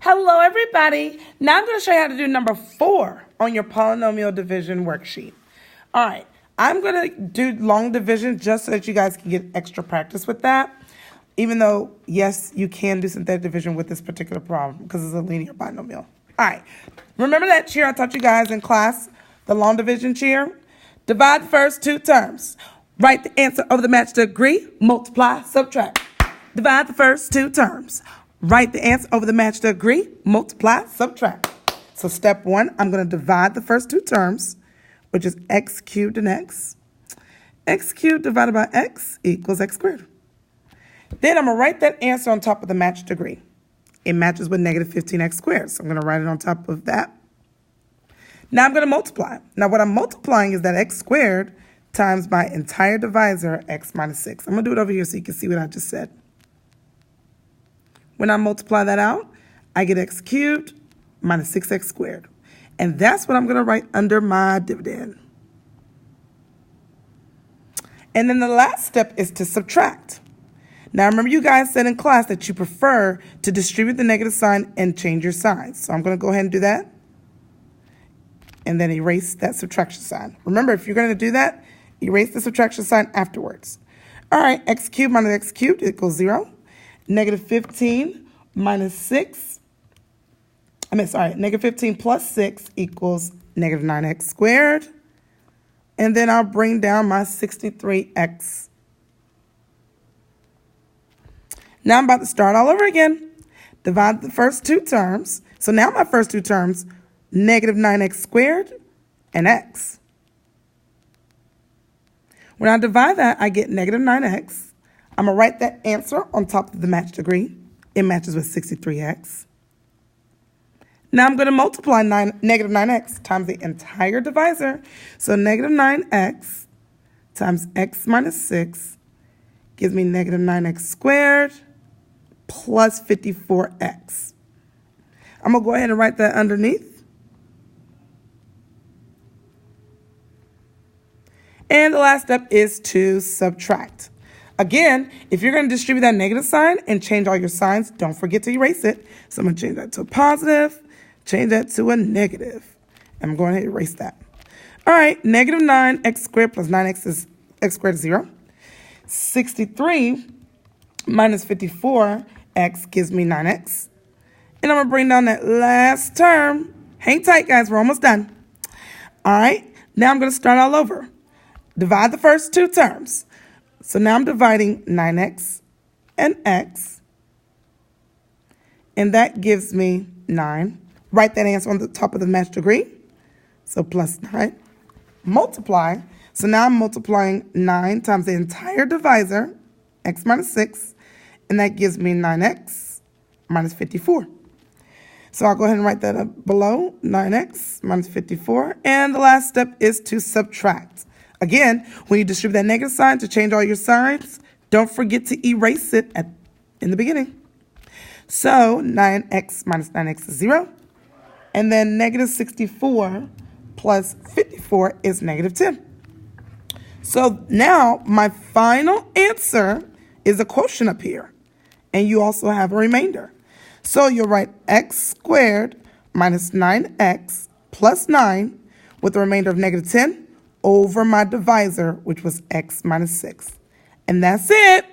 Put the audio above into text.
Hello, everybody. Now I'm going to show you how to do number 4 on your polynomial division worksheet. All right, I'm going to do long division just so that you guys can get extra practice with that. Even though, yes, you can do synthetic division with this particular problem because it's a linear binomial. All right, remember that cheer I taught you guys in class, the long division cheer? Divide the first two terms. Write the answer over the matched degree, multiply, subtract. Divide the first two terms. Write the answer over the matched degree, multiply, subtract. So step 1, I'm going to divide the first two terms, which is x cubed and x. X cubed divided by x equals x squared. Then I'm going to write that answer on top of the matched degree. It matches with negative 15x squared, so I'm going to write it on top of that. Now I'm going to multiply. Now what I'm multiplying is that x squared times my entire divisor, x minus 6. I'm going to do it over here so you can see what I just said. When I multiply that out, I get x cubed minus 6x squared. And that's what I'm going to write under my dividend. And then the last step is to subtract. Now, remember you guys said in class that you prefer to distribute the negative sign and change your signs. So I'm going to go ahead and do that. And then erase that subtraction sign. Remember, if you're going to do that, erase the subtraction sign afterwards. All right, x cubed minus x cubed equals 0. Negative 15 minus 6. Negative 15 plus 6 equals negative 9x squared. And then I'll bring down my 63x. Now I'm about to start all over again. Divide the first two terms. So now my first two terms, negative 9x squared and x. When I divide that, I get negative 9x. I'm going to write that answer on top of the matched degree. It matches with 63x. Now I'm going to multiply negative 9x times the entire divisor. So negative 9x times x minus 6 gives me negative 9x squared plus 54x. I'm going to go ahead and write that underneath. And the last step is to subtract. Again, if you're going to distribute that negative sign and change all your signs, don't forget to erase it. So I'm going to change that to a positive, change that to a negative. I'm going to erase that. All right, negative 9x squared plus 9x is x squared is 0. 63 minus 54x gives me 9x. And I'm going to bring down that last term. Hang tight, guys. We're almost done. All right, now I'm going to start all over. Divide the first two terms. So now I'm dividing 9x and x, and that gives me 9. Write that answer on the top of the matched degree, so plus 9. Multiply, so now I'm multiplying 9 times the entire divisor, x minus 6, and that gives me 9x minus 54. So I'll go ahead and write that up below, 9x minus 54, and the last step is to subtract. Again, when you distribute that negative sign to change all your signs, don't forget to erase it in the beginning. So 9x minus 9x is 0. And then negative 64 plus 54 is negative 10. So now my final answer is a quotient up here. And you also have a remainder. So you'll write x squared minus 9x plus 9 with a remainder of negative 10 over my divisor, which was x minus 6. And that's it.